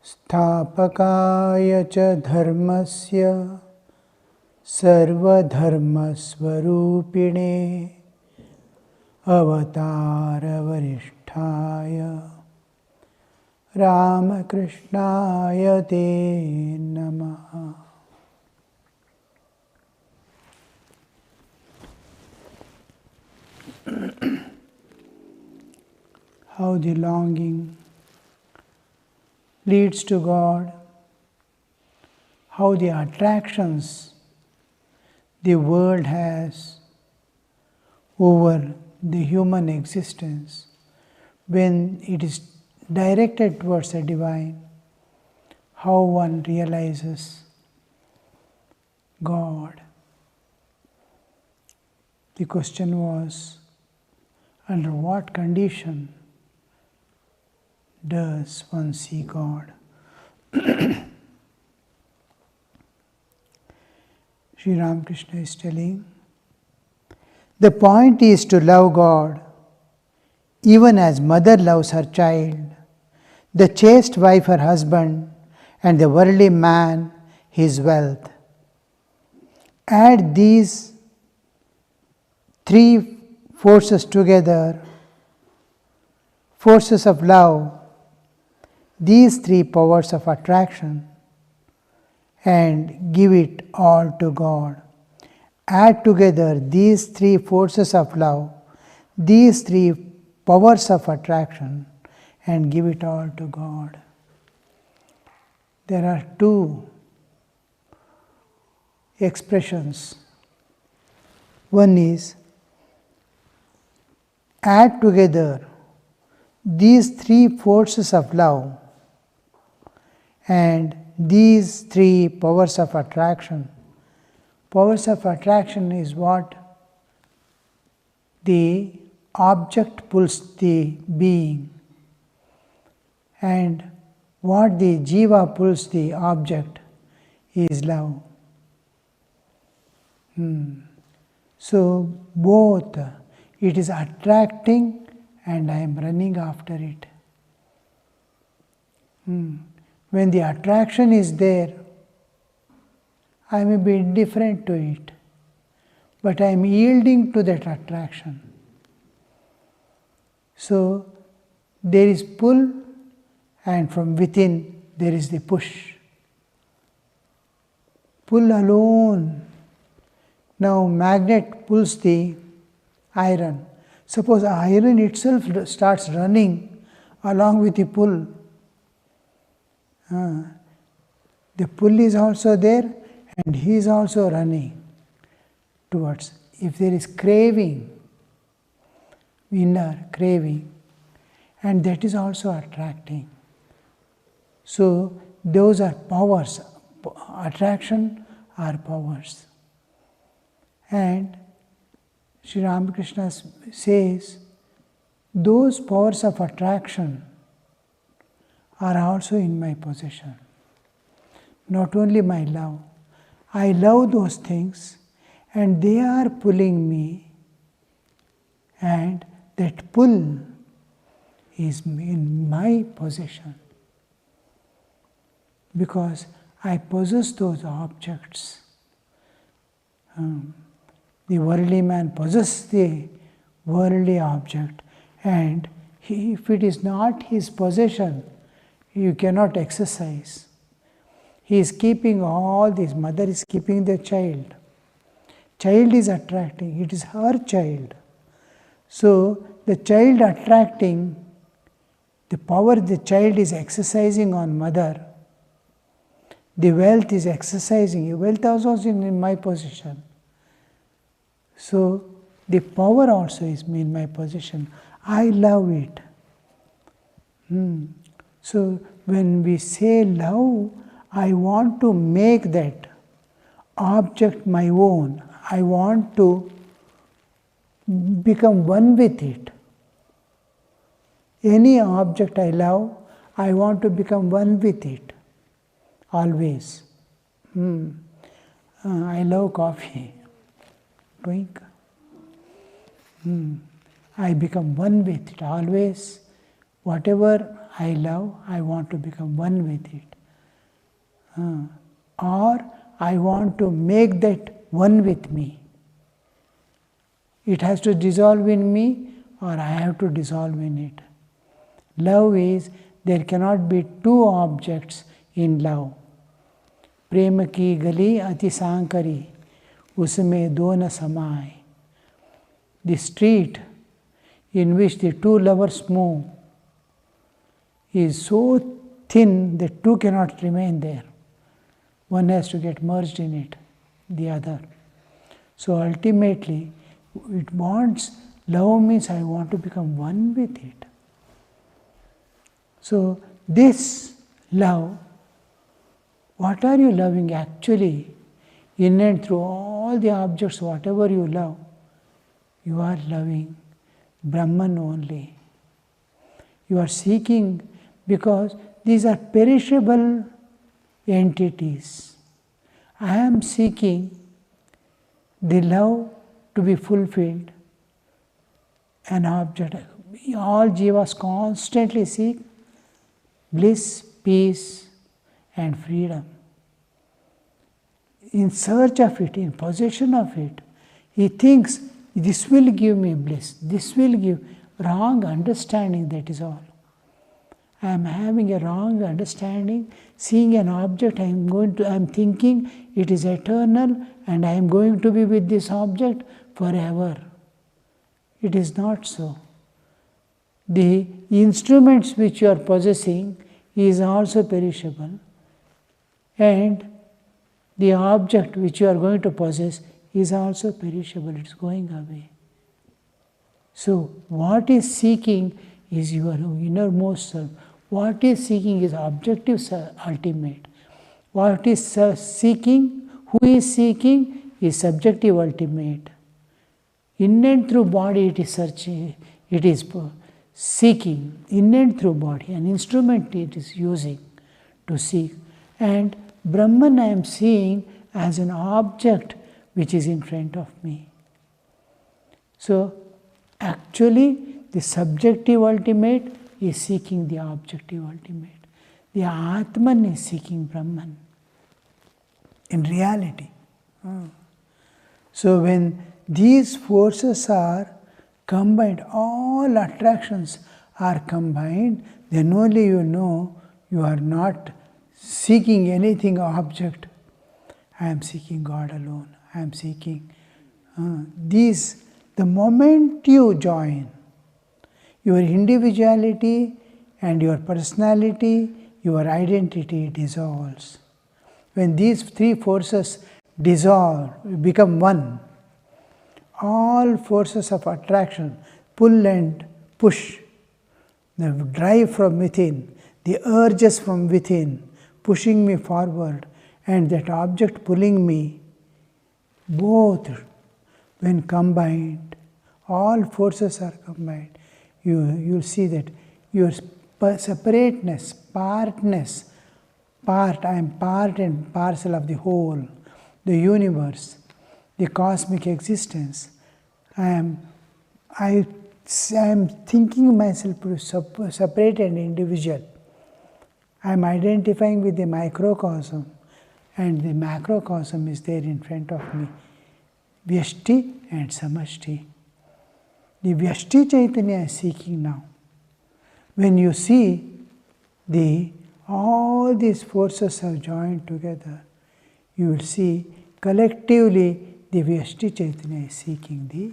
Sthapakaya cha dharmasya sarvadharmasvarupine avatara varisthaya Ramakrishnaya te namaha. How the longing leads to God, how the attractions the world has over the human existence, when it is directed towards the divine, how one realizes God. The question was, under what condition does one see God? Sri Ramakrishna is telling, the point is to love God, even as mother loves her child, the chaste wife her husband, and the worldly man his wealth. Add these three forces together, forces of love, these three powers of attraction, and give it all to God. Add together these three forces of love, these three powers of attraction, and give it all to God. There are two expressions. One is, add together these three forces of love and these three powers of attraction. Powers of attraction is what the object pulls the being, and what the jiva pulls the object is love. So both, it is attracting and I am running after it. When the attraction is there, I may be indifferent to it, but I am yielding to that attraction. So there is pull, and from within there is the push. Pull alone. Now magnet pulls the iron. Suppose iron itself starts running along with the pull. The pull is also there and he is also running towards. If there is craving, inner craving, and that is also attracting. So those are powers. Attraction are powers. And Sri Ramakrishna says, those powers of attraction are also in my possession. Not only my love. I love those things and they are pulling me, and that pull is in my possession. Because I possess those objects. The worldly man possesses the worldly object, and if it is not his possession, you cannot exercise. He is keeping all this, mother is keeping the child. Child is attracting, it is her child. So the child attracting, the power the child is exercising on mother, the wealth is exercising, wealth also is in my possession. So the power also is in my possession. I love it. So when we say love, I want to make that object my own. I want to become one with it. Any object I love, I want to become one with it. Always. I love coffee. Drink. I become one with it. Always, whatever I love, I want to become one with it. Or I want to make that one with me. It has to dissolve in me, or I have to dissolve in it. Love is, there cannot be two objects in love. Prema ki gali ati sankari, usme do na samay. The street in which the two lovers move is so thin that two cannot remain there. One has to get merged in it, the other. So ultimately, it wants, love means I want to become one with it. So this love, what are you loving actually? In and through all the objects, whatever you love, you are loving Brahman only. You are seeking, because these are perishable entities. I am seeking the love to be fulfilled. An object, all jivas constantly seek bliss, peace and freedom. In search of it, in possession of it, he thinks this will give me bliss, this will give, wrong understanding, that is all. I am having a wrong understanding, seeing an object, I am thinking it is eternal and I am going to be with this object forever. It is not so. The instruments which you are possessing is also perishable, and the object which you are going to possess is also perishable, it is going away. So what is seeking is your innermost self. What is seeking is objective ultimate. What is seeking, who is seeking is subjective ultimate. In and through body it is searching, it is seeking, in and through body, an instrument it is using to seek. And Brahman I am seeing as an object which is in front of me. So actually the subjective ultimate is seeking the objective ultimate. The Atman is seeking Brahman in reality. So when these forces are combined, all attractions are combined, then only you know you are not seeking anything object. I am seeking God alone. I am seeking these. The moment you join, your individuality and your personality, your identity dissolves. When these three forces dissolve, become one, all forces of attraction, pull and push, the drive from within, the urges from within, pushing me forward, and that object pulling me, both when combined, all forces are combined, you'll see that your separateness, partness, I am part and parcel of the whole, the universe, the cosmic existence. I am thinking myself separate and individual. I am identifying with the microcosm, and the macrocosm is there in front of me. Vyashti and Samashti. The Vyashti Chaitanya is seeking now. When you see all these forces have joined together, you will see collectively the Vyashti Chaitanya is seeking the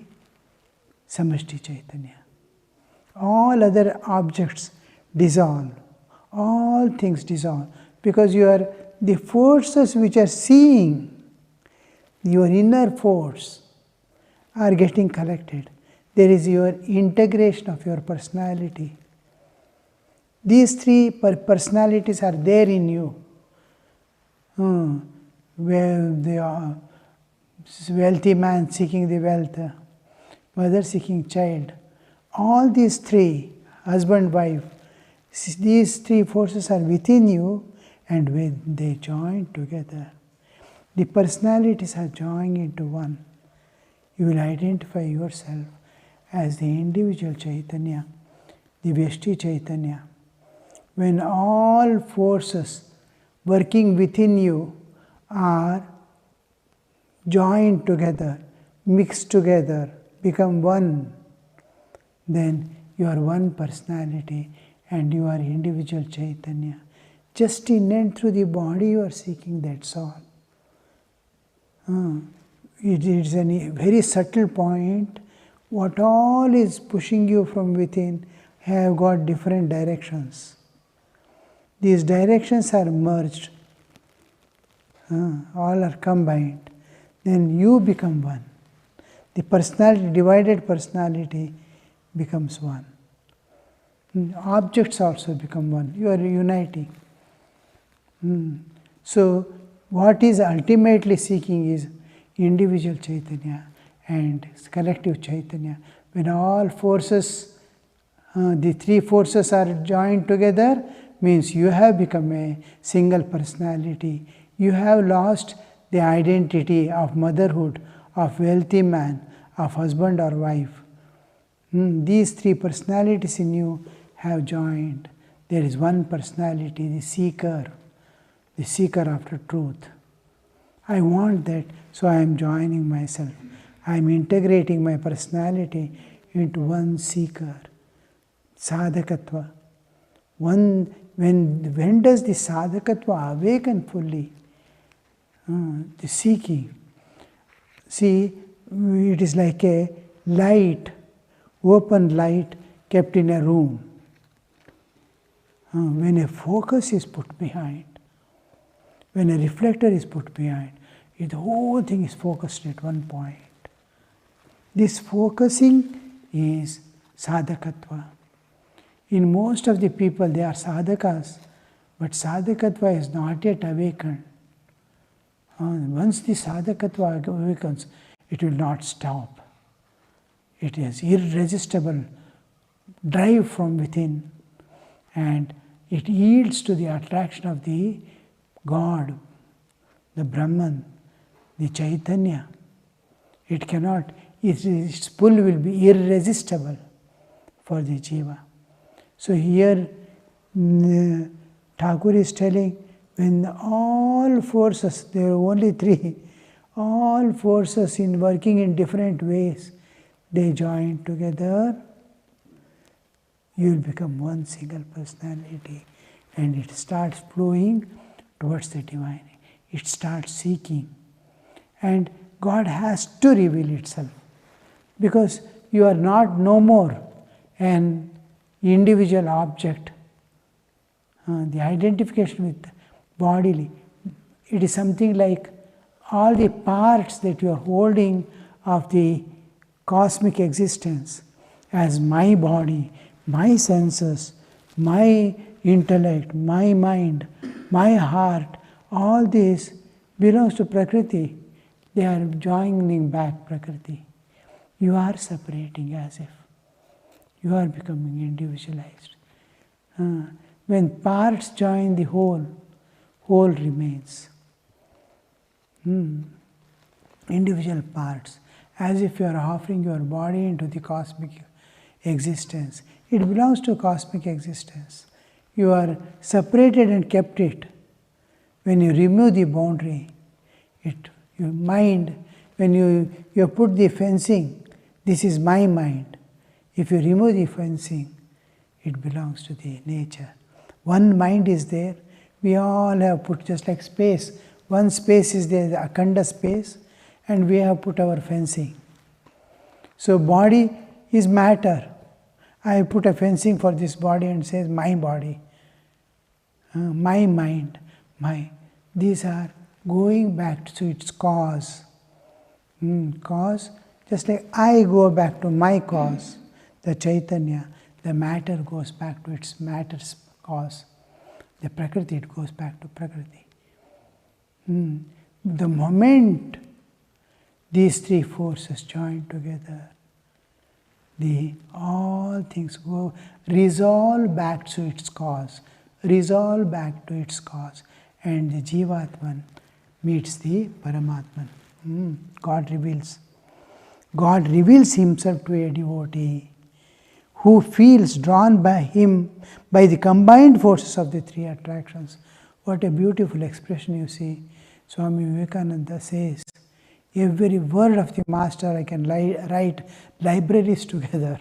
Samashti Chaitanya. All other objects dissolve, all things dissolve, because you are the forces which are seeing, your inner force, are getting collected. There is your integration of your personality. These three personalities are there in you. Where the wealthy man seeking the wealth, mother seeking child. All these three, husband, wife, these three forces are within you, and when they join together, the personalities are joining into one. You will identify yourself as the individual Chaitanya, the Vyashti Chaitanya. When all forces working within you are joined together, mixed together, become one, then you are one personality and you are individual Chaitanya. Just in and through the body you are seeking, that's all. It is a very subtle point. What all is pushing you from within have got different directions. These directions are merged. All are combined. Then you become one. The personality, divided personality becomes one. Objects also become one. You are uniting. So, what is ultimately seeking is individual Chaitanya and collective Chaitanya. When all forces, the three forces are joined together, means you have become a single personality. You have lost the identity of motherhood, of wealthy man, of husband or wife. These three personalities in you have joined. There is one personality, the seeker after truth. I want that, so I am joining myself. I am integrating my personality into one seeker. Sadhakatva. When does the sadhakatva awaken fully? The seeking. See, it is like a light, open light kept in a room. When a focus is put behind, when a reflector is put behind, the whole thing is focused at one point. This focusing is sadhakatva. In most of the people, they are sadhakas, but sadhakatva is not yet awakened. Once the sadhakatva awakens, it will not stop. It is irresistible drive from within, and it yields to the attraction of the God, the Brahman, the Chaitanya. It cannot, its pull will be irresistible for the jiva. So here Thakur is telling, when all forces, there are only three, all forces in working in different ways, they join together, you will become one single personality, and it starts flowing towards the divine. It starts seeking, and God has to reveal itself, because you are not no more an individual object. The identification with bodily, it is something like all the parts that you are holding of the cosmic existence as my body, my senses, my intellect, my mind, my heart, all this belongs to Prakriti. They are joining back Prakriti. You are separating as if you are becoming individualized. When parts join the whole remains. Individual parts, as if you are offering your body into the cosmic existence. It belongs to cosmic existence. You are separated and kept it. When you remove the boundary, your mind, when you put the fencing, this is my mind. If you remove the fencing, it belongs to the nature. One mind is there. We all have put, just like space. One space is there, the Akhanda space, and we have put our fencing. So body is matter. I put a fencing for this body and says my body, my mind, my. These are going back to its cause. Cause, just like I go back to my cause, the Chaitanya, the matter goes back to its matter's cause. The Prakriti, it goes back to Prakriti. The moment these three forces join together, all things go, resolve back to its cause, resolve back to its cause, and the Jivatman meets the Paramatman. God reveals. God reveals himself to a devotee who feels drawn by him by the combined forces of the three attractions. What a beautiful expression you see. Swami Vivekananda says, every word of the Master I can write libraries together.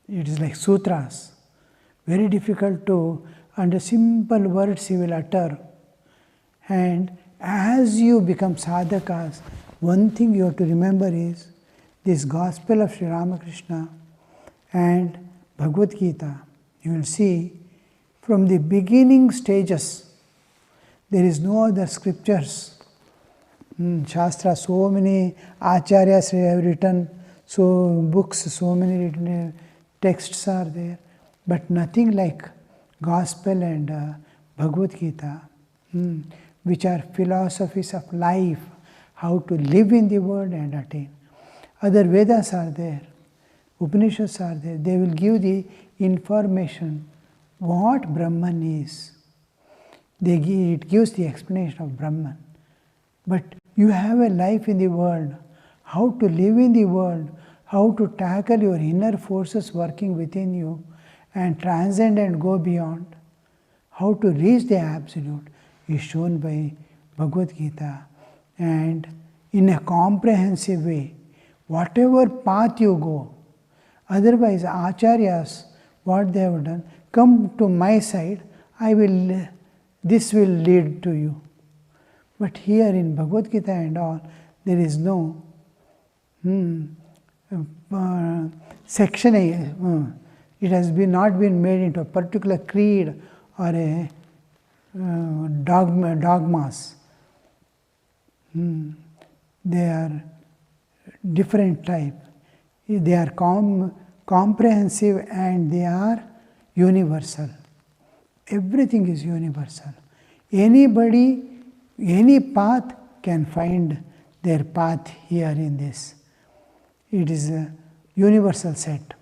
It is like sutras. Very difficult to, under simple words he will utter. And as you become sadhakas, one thing you have to remember is this gospel of Sri Ramakrishna and Bhagavad Gita. You will see from the beginning stages, there is no other scriptures. Shastra, so many acharyas have written, so books, so many written texts are there, but nothing like gospel and Bhagavad Gita, which are philosophies of life, how to live in the world and attain. Other Vedas are there, Upanishads are there, they will give the information what Brahman is. It gives the explanation of Brahman. But you have a life in the world, how to live in the world, how to tackle your inner forces working within you and transcend and go beyond, how to reach the Absolute is shown by Bhagavad Gita. And in a comprehensive way, whatever path you go, otherwise acharyas, what they have done, come to my side, this will lead to you. But here in Bhagavad Gita and all, there is no section. It has not been made into a particular creed or a dogmas. They are different type. They are comprehensive and they are universal. Everything is universal. Anybody, any path can find their path here in this. It is a universal set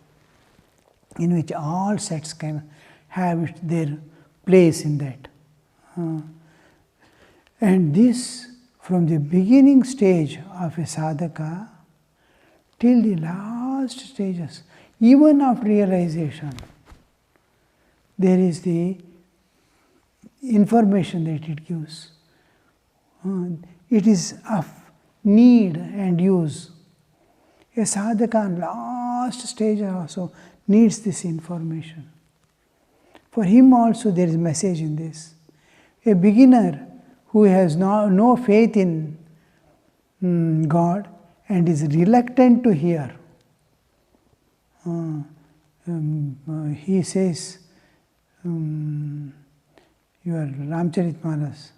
in which all sets can have their place in that. And this, from the beginning stage of a sadhaka till the last stages, even of realization, there is the information that it gives. It is of need and use. A sadhaka on last stage also needs this information. For him also there is a message in this. A beginner who has no faith in God and is reluctant to hear, he says, your Ramcharitmanas,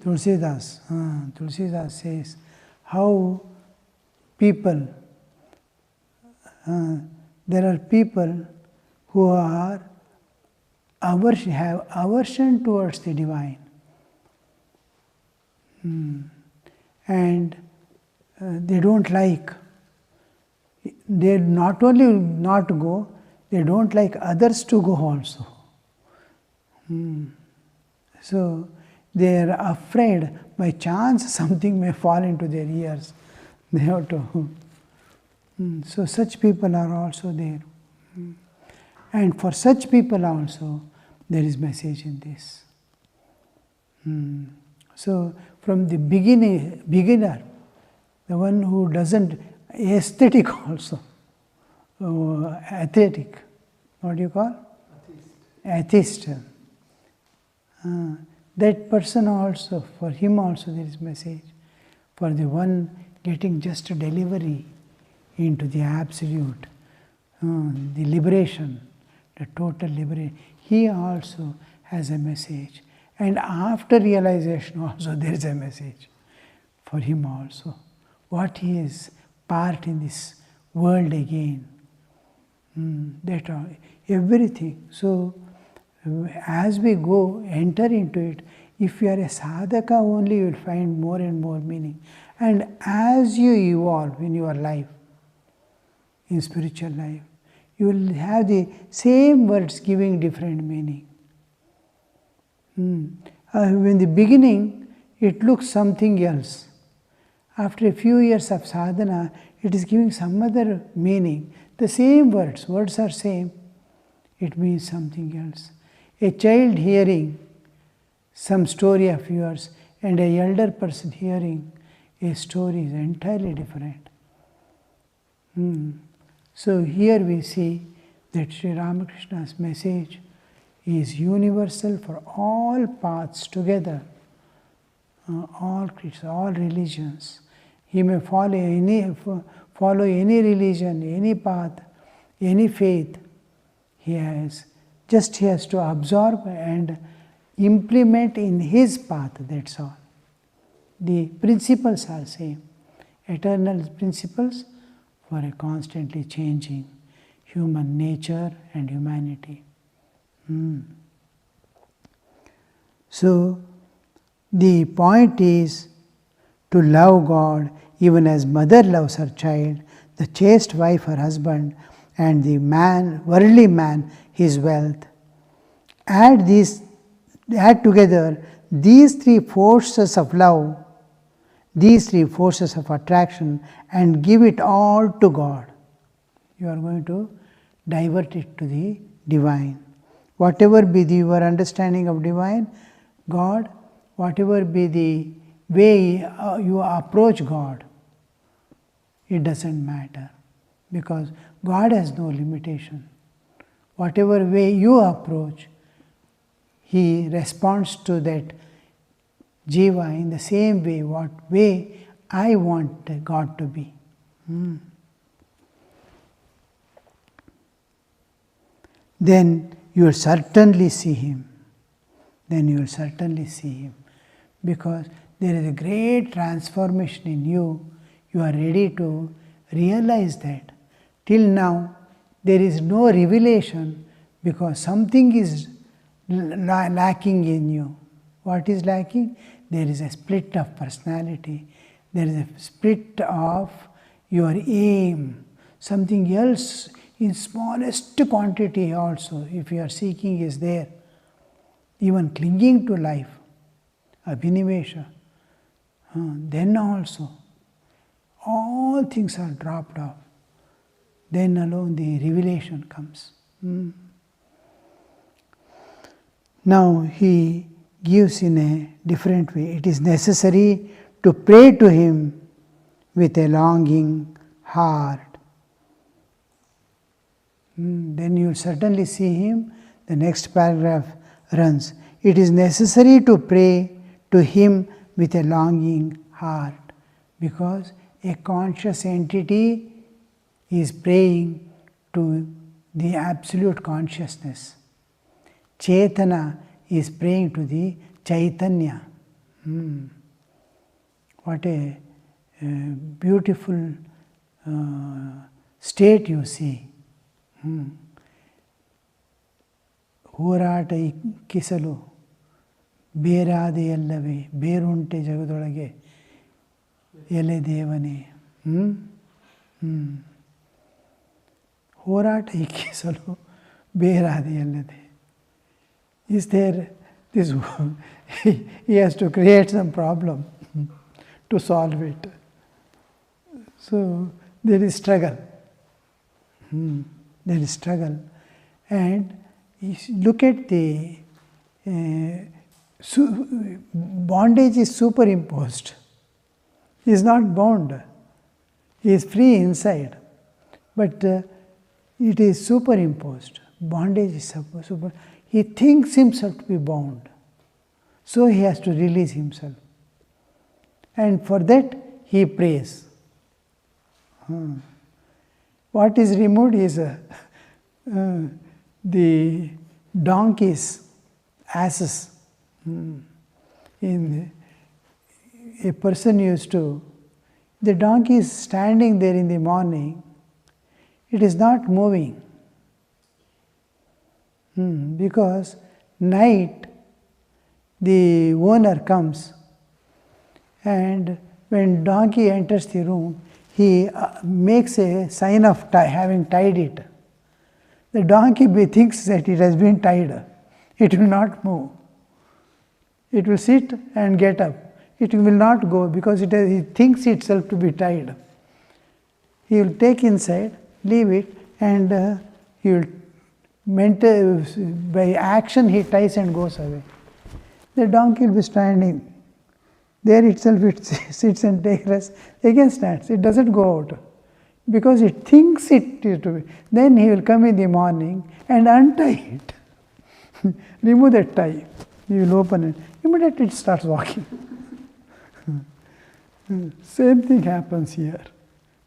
Tulsidas says, how people, there are people who have aversion towards the divine. And they don't like, they not only not go, they don't like others to go also. So they are afraid by chance something may fall into their ears. They have to. So such people are also there. And for such people also there is message in this. So from the beginner, the one who doesn't, aesthetic also, atheistic, what do you call? Atheist. That person also, for him also there is message. For the one getting just a delivery into the Absolute, the liberation, the total liberation, he also has a message. And after realization also there is a message for him also. What he is part in this world again. That everything. So as we go, enter into it, if you are a sadhaka only, you will find more and more meaning. And as you evolve in your life, in spiritual life, you will have the same words giving different meaning. In the beginning, it looks something else. After a few years of sadhana, it is giving some other meaning. The same words are same. It means something else. A child hearing some story of yours and a elder person hearing a story is entirely different. So here we see that Sri Ramakrishna's message is universal for all paths together, all creatures, all religions. He may follow any religion, any path, any faith. He has to absorb and implement in his path, that's all. The principles are same, eternal principles for a constantly changing human nature and humanity. So, the point is to love God even as mother loves her child, the chaste wife her husband, and the worldly man his wealth. Add together these three forces of love, these three forces of attraction, and give it all to God. You are going to divert it to the divine. Whatever be your understanding of divine, God, whatever be the way you approach God, it doesn't matter, because God has no limitation. Whatever way you approach, He responds to that jiva in the same way, what way I want God to be. Then you will certainly see Him. Because there is a great transformation in you. You are ready to realize that. Till now, there is no revelation because something is lacking in you. What is lacking? There is a split of personality. There is a split of your aim. Something else in smallest quantity also, if you are seeking, is there. Even clinging to life, abhinivesha. Then also, all things are dropped off. Then alone the revelation comes. Now he gives in a different way. It is necessary to pray to Him with a longing heart. Then you will certainly see Him. The next paragraph runs. It is necessary to pray to Him with a longing heart, because a conscious entity is praying to the absolute consciousness. Chetana is praying to the Chaitanya. What a beautiful state you see. ಹೋರಾಟ ಇಕ್ಕಿಸಲು ಬೇರಾದೆಯಲ್ಲವೇ ಬೇರುಂಟೆ ಜಗದೊಳಗೆ ಎಲೆ ದೇವನೇ. ಹೋರಾಟ ಇಕ್ಕಿಸಲು ಬೇರಾದೆಯಲ್ಲದೆ. Is there this? He has to create some problem to solve it. So there is struggle. There is struggle. And look at the bondage is superimposed. He is not bound. He is free inside. But it is superimposed. Bondage is super. He thinks himself to be bound. So he has to release himself. And for that he prays. What is removed is the donkeys, asses. A person used to, the donkey is standing there in the morning, it is not moving. Because night the owner comes, and when donkey enters the room, he makes a sign of having tied it. The donkey thinks that it has been tied. It will not move. It will sit and get up. it will not go because it thinks itself to be tied. He will take inside, leave it, and he will by action he ties and goes away. The donkey will be standing. There itself it sits and takes rest. Again stands. It doesn't go out because it thinks it is to be. Then he will come in the morning and untie it. Remove that tie. He will open it. Immediately it starts walking. Same thing happens here.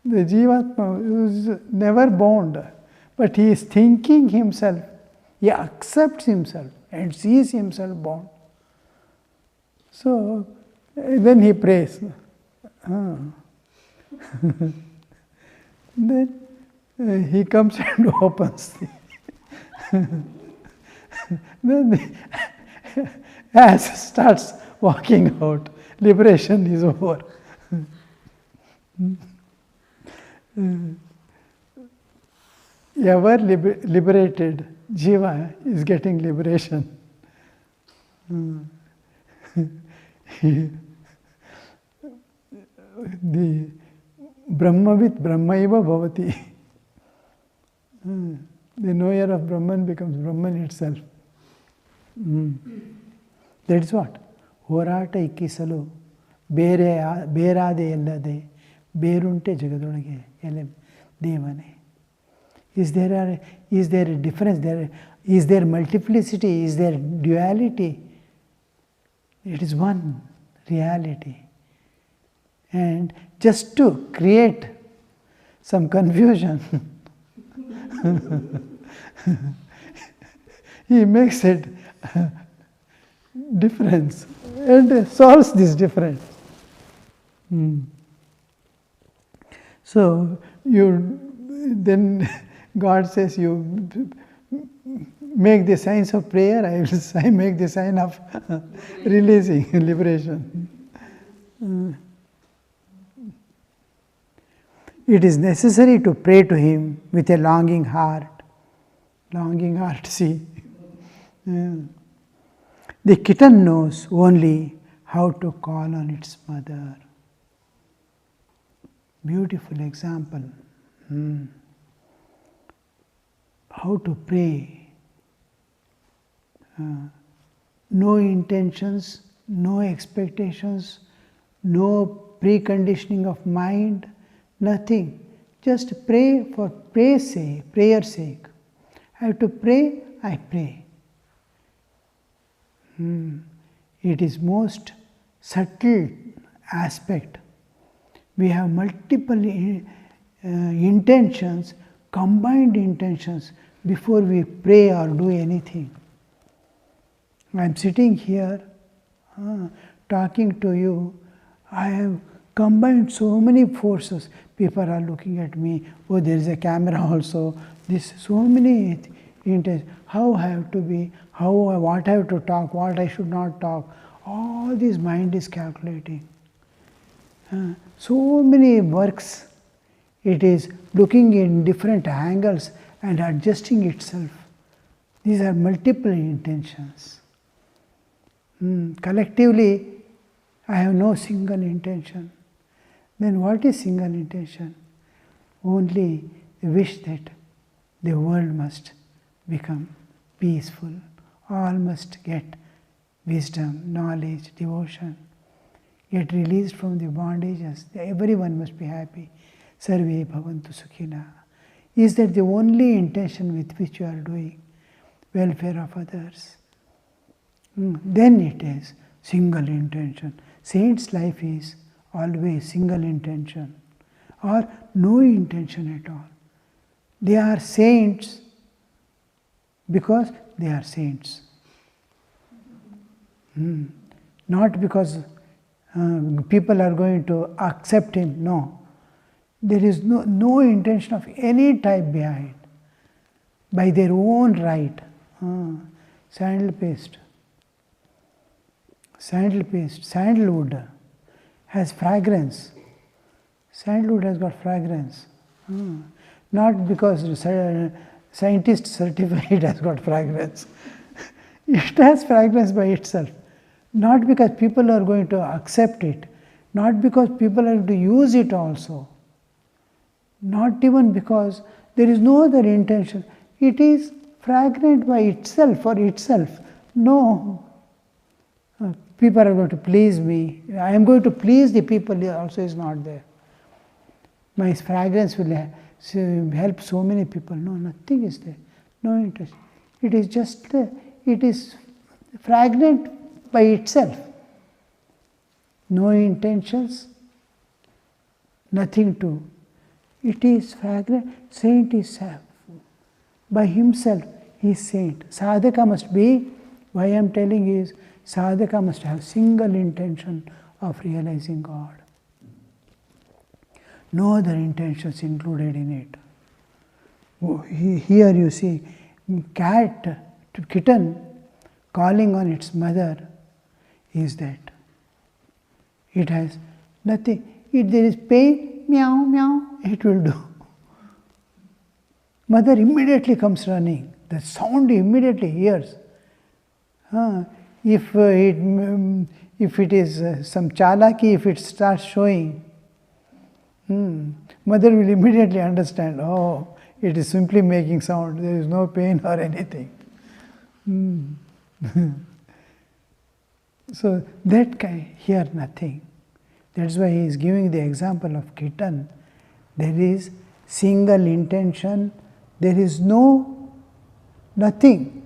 The Jivatma is never bound, but he is thinking himself. He accepts himself and sees himself bound. So then he prays. Then he comes and opens then the ass starts walking out. Liberation is over. Ever liberated Jiva is getting liberation. The Brahmavit Brahmaiva Bhavati. The knower of Brahman becomes Brahman itself. That is what? Horata ikkisalu berade ellade berunte jagadolage ele devane. Is there a difference? Is there multiplicity? Is there duality? It is one reality. And just to create some confusion, he makes it difference and solves this difference. So then God says, you make the signs of prayer, I make the sign of releasing, liberation. It is necessary to pray to Him with a longing heart. Longing heart, see. The kitten knows only how to call on its mother. Beautiful example. How to pray. No intentions, no expectations, no preconditioning of mind, nothing. Just pray for prayer's sake. I have to pray, I pray. It is most subtle aspect. We have multiple intentions, combined intentions before we pray or do anything. I am sitting here talking to you. I have combined so many forces. People are looking at me. Oh, there is a camera also. This so many intentions. How I have to be, what I have to talk, what I should not talk. All this mind is calculating. So many works. It is looking in different angles and adjusting itself. These are multiple intentions. Collectively, I have no single intention. Then what is single intention? Only the wish that the world must become peaceful. All must get wisdom, knowledge, devotion. Get released from the bondages. Everyone must be happy. Sarve bhavantu sukhina. Is that the only intention with which you are doing? Welfare of others. Then it is single intention. Saint's life is always single intention or no intention at all. They are saints because they are saints. Not because people are going to accept him. No. There is no intention of any type behind. By their own right. Sandal paste. Sandalwood has fragrance. Sandalwood has got fragrance. Not because scientists certify it has got fragrance. It has fragrance by itself. Not because people are going to accept it, not because people are going to use it also, not even because there is no other intention. It is fragrant by itself, for itself. No, people are going to please me. I am going to please the people also is not there. My fragrance will help so many people. No, nothing is there. No interest. It is just, it is fragrant by itself. No intentions, nothing to. It is fragrant. Saint is by himself, he is saint. Sadhaka must be, why I am telling is, sadhaka must have single intention of realizing God. No other intentions included in it. Here you see kitten calling on its mother is that. It has nothing. If there is pain, meow, meow, it will do. Mother immediately comes running. The sound immediately hears. If it is some chalaki, if it starts showing, mother will immediately understand, oh, it is simply making sound, there is no pain or anything. So that kind, here nothing. That's why he is giving the example of kitten. There is single intention, there is nothing.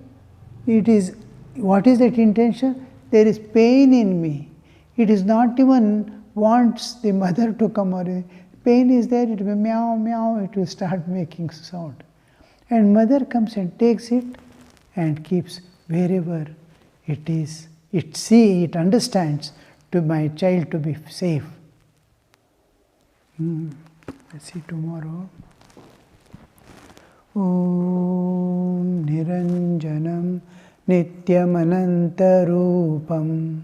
It is, what is that intention? There is pain in me. It is not even wants the mother to come or pain is there, it will meow, meow, it will start making sound. And mother comes and takes it and keeps wherever it is. It understands to my child to be safe. Let's see tomorrow. Om Niranjanam Nityamanantarupam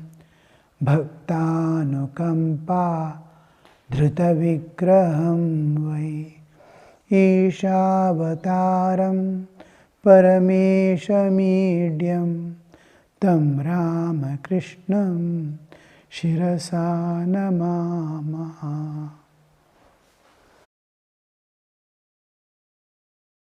Bhaktanukampa Dhrutavigraham Vai Ishavataram Parameshamidhyam Tam Ramakrishnam Shirasa Namamaha.